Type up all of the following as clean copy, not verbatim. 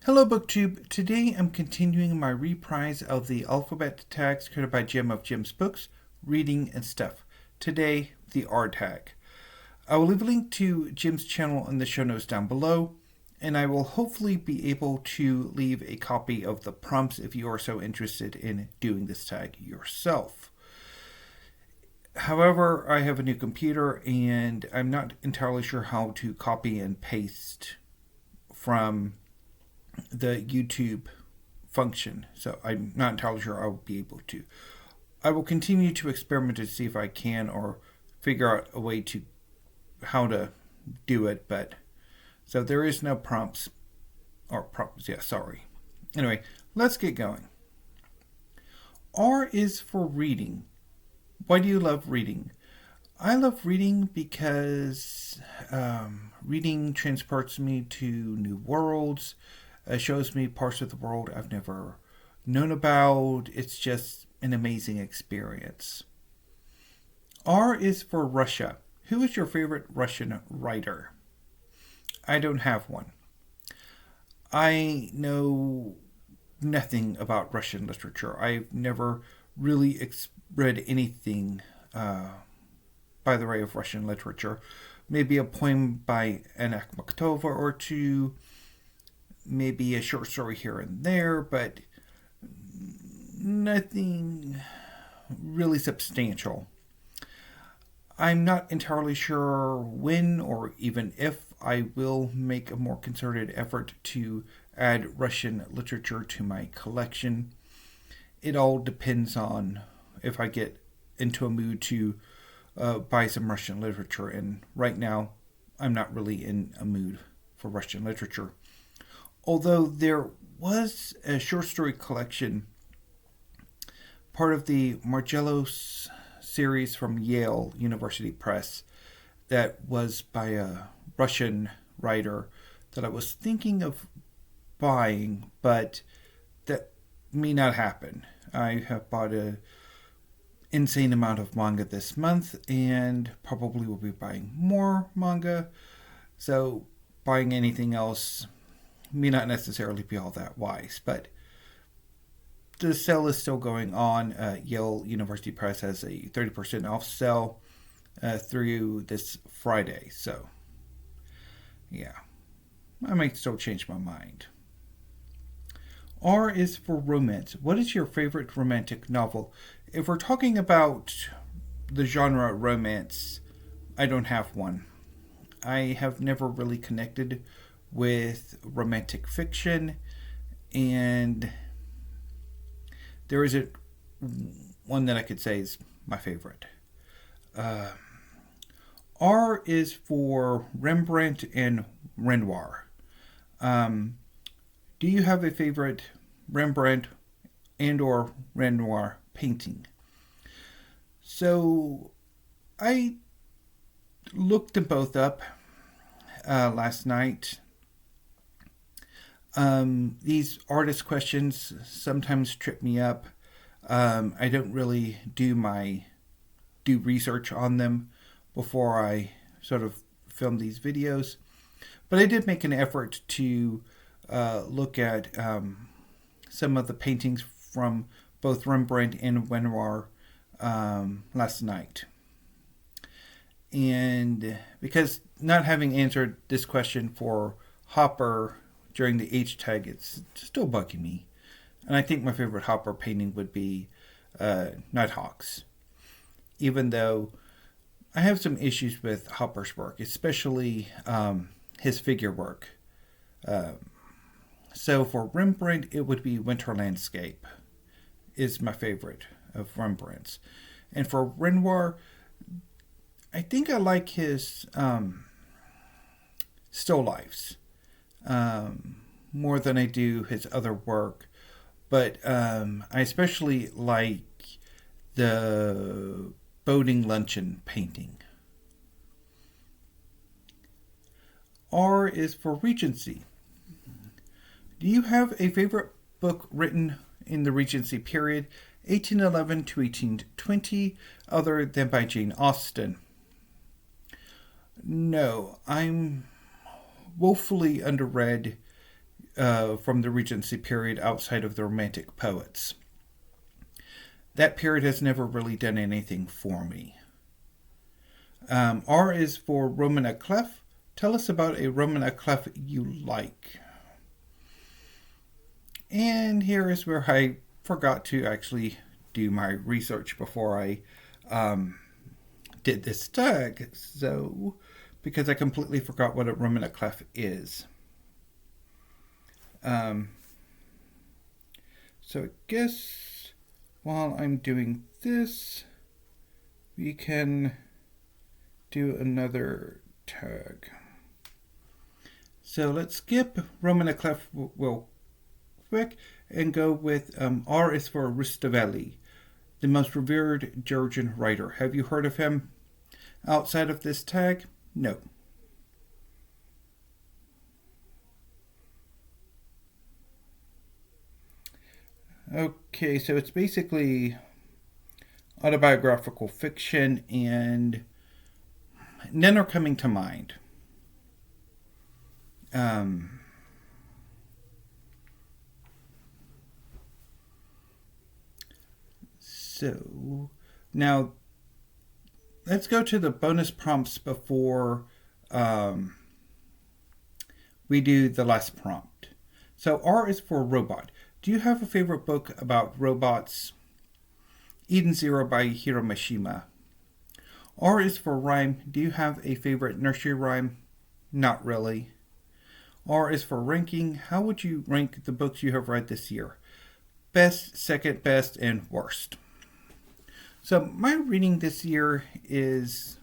Hello BookTube. Today I'm continuing my reprise of the alphabet tags created by Jim of Jim's Books, Reading and Stuff. Today, the R tag. I will leave a link to Jim's channel in the show notes down below, and I will hopefully be able to leave a copy of the prompts if you are so interested in doing this tag yourself. However, I have a new computer and I'm not entirely sure how to copy and paste from the YouTube function, so I'm not entirely sure I will be able to. I will continue to experiment to see if I can or figure out a way to how to do it, but so there is no prompts or prompts. Yeah, sorry. Anyway, let's get going. R is for reading. Why do you love reading? I love reading because reading transports me to new worlds. Shows me parts of the world I've never known about. It's just an amazing experience. R is for Russia. Who is your favorite Russian writer? I don't have one. I know nothing about Russian literature. I've never really read anything by the way of Russian literature. Maybe a poem by Anna Akhmatova or two, maybe a short story here and there, but nothing really substantial. I'm not entirely sure when or even if I will make a more concerted effort to add Russian literature to my collection. It all depends on if I get into a mood to buy some Russian literature, and right now I'm not really in a mood for Russian literature. Although there was a short story collection, part of the Margellos series from Yale University Press, that was by a Russian writer that I was thinking of buying, but that may not happen. I have bought an insane amount of manga this month and probably will be buying more manga, so buying anything else may not necessarily be all that wise, but the sale is still going on. Yale University Press has a 30% off sale through this Friday, so yeah, I might still change my mind. R is for romance. What is your favorite romantic novel? If we're talking about the genre romance, I don't have one. I have never really connected with romantic fiction, and there isn't one that I could say is my favorite. R is for Rembrandt and Renoir. Do you have a favorite Rembrandt and or Renoir painting? So I looked them both up last night. These artist questions sometimes trip me up. I don't really do research on them before I sort of film these videos, but I did make an effort to look at some of the paintings from both Rembrandt and Renoir last night. And because not having answered this question for Hopper during the H tag, it's still bugging me. And I think my favorite Hopper painting would be Nighthawks. Even though I have some issues with Hopper's work, especially his figure work. So for Rembrandt, it would be Winter Landscape is my favorite of Rembrandt's. And for Renoir, I think I like his still lifes more than I do his other work. But I especially like the Boating Luncheon painting. R is for Regency. Do you have a favorite book written in the Regency period, 1811 to 1820, other than by Jane Austen? No, I'm woefully underread from the Regency period outside of the Romantic poets. That period has never really done anything for me. R is for Roman à clef. Tell us about a Roman à clef you like. And here is where I forgot to actually do my research before I did this tag. So, because I completely forgot what a Roman à clef is. So I guess while I'm doing this, we can do another tag. So let's skip Roman à clef real quick and go with R is for Rustavelli, the most revered Georgian writer. Have you heard of him outside of this tag? No. Okay, so it's basically autobiographical fiction, and none are coming to mind. So now let's go to the bonus prompts before we do the last prompt. So R is for robot. Do you have a favorite book about robots? Eden Zero by Hiro Mishima. R is for rhyme. Do you have a favorite nursery rhyme? Not really. R is for ranking. How would you rank the books you have read this year? Best, second best, and worst. So my reading this year has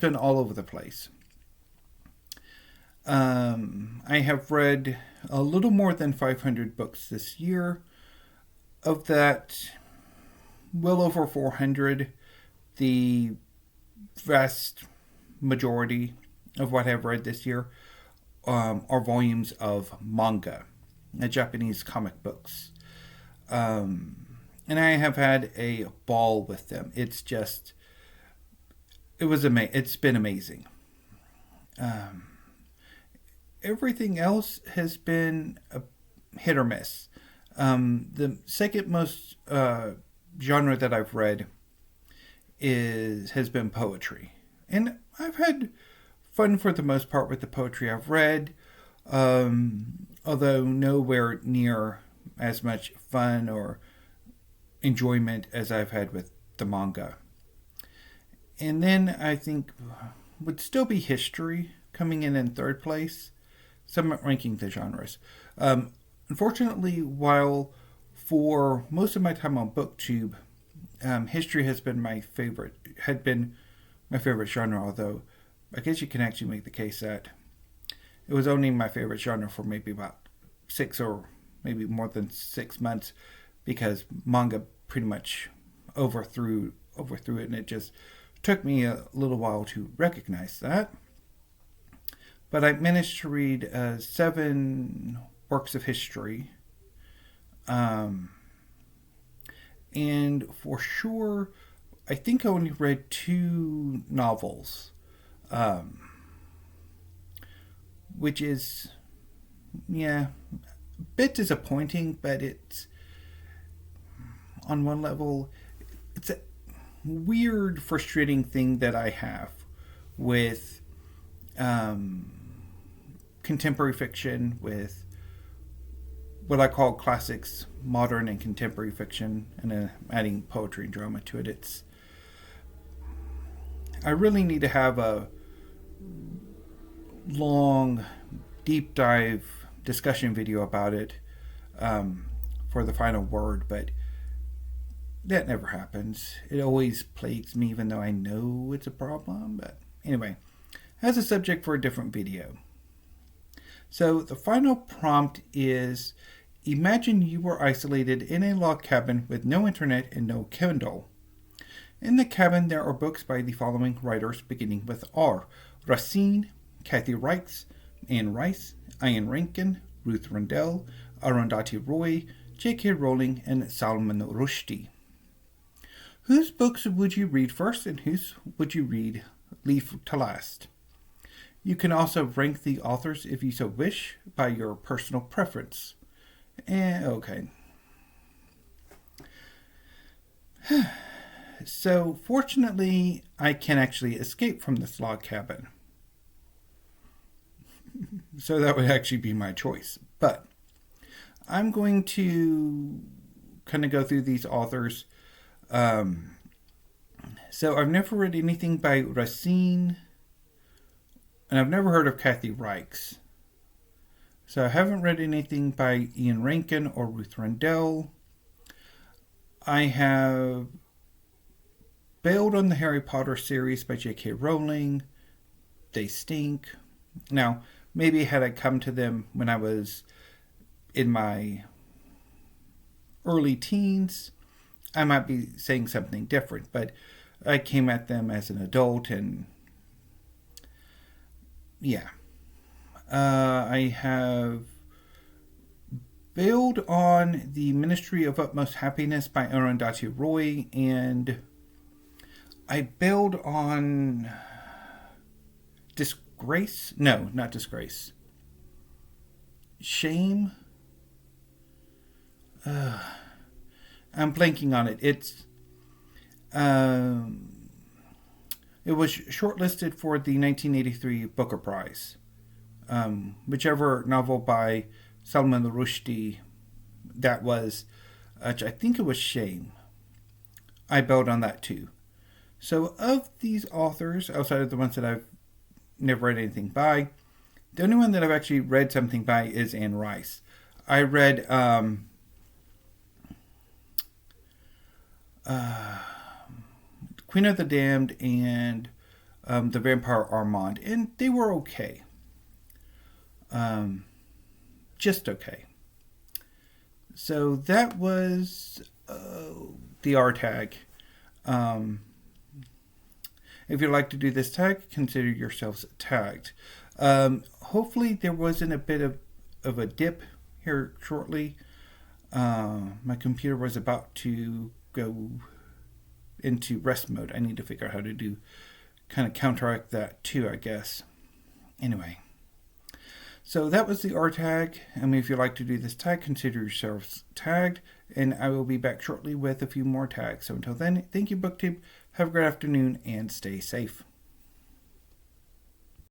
been all over the place. I have read a little more than 500 books this year. Of that, well over 400, the vast majority of what I've read this year are volumes of manga, Japanese comic books. And I have had a ball with them. It's been amazing. Everything else has been a hit or miss. The second most genre that I've read has been poetry, and I've had fun for the most part with the poetry I've read, although nowhere near as much fun or enjoyment as I've had with the manga. And then I think would still be history coming in third place. Somewhat ranking the genres. Unfortunately, while for most of my time on BookTube, history had been my favorite genre, although I guess you can actually make the case that it was only my favorite genre for maybe about 6 or maybe more than 6 months, because manga pretty much overthrew it, and it just took me a little while to recognize that. But I managed to read 7 works of history. And for sure, I think I only read 2 novels. Which is, a bit disappointing, but it's, on one level, it's a weird, frustrating thing that I have with contemporary fiction, with what I call classics, modern and contemporary fiction, and adding poetry and drama to it. I really need to have a long, deep dive discussion video about it for the final word, but that never happens. It always plagues me, even though I know it's a problem. But anyway, that's a subject for a different video. So the final prompt is: imagine you were isolated in a log cabin with no internet and no Kindle. In the cabin there are books by the following writers beginning with R: Racine, Kathy Reichs, Anne Rice, Ian Rankin, Ruth Rendell, Arundhati Roy, J.K. Rowling, and Salman Rushdie. Whose books would you read first, and whose would you leave to last? You can also rank the authors if you so wish by your personal preference. Okay. So, fortunately, I can actually escape from this log cabin. So, that would actually be my choice. But I'm going to kind of go through these authors. So, I've never read anything by Racine, and I've never heard of Kathy Reichs. So, I haven't read anything by Ian Rankin or Ruth Rendell. I have bailed on the Harry Potter series by J.K. Rowling. They stink. Now, maybe had I come to them when I was in my early teens, I might be saying something different. But I came at them as an adult, and yeah. I have bailed on The Ministry of Utmost Happiness by Arundhati Roy, and I bailed on Disgrace. No, not Disgrace. Shame. I'm blanking on it. It was shortlisted for the 1983 Booker Prize. Whichever novel by Salman Rushdie that was, I think it was Shame. I bailed on that too. So of these authors, outside of the ones that I've never read anything by, the only one that I've actually read something by is Anne Rice. I read Queen of the Damned and The Vampire Armand, and they were okay. Just okay. So that was the R tag. If you'd like to do this tag, consider yourselves tagged. Hopefully there wasn't a bit of a dip here shortly. My computer was about to go into rest mode. I need to figure out how to kind of counteract that too, I guess. Anyway. So that was the R tag. If you'd like to do this tag, consider yourselves tagged. And I will be back shortly with a few more tags. So until then, thank you, BookTube. Have a great afternoon and stay safe.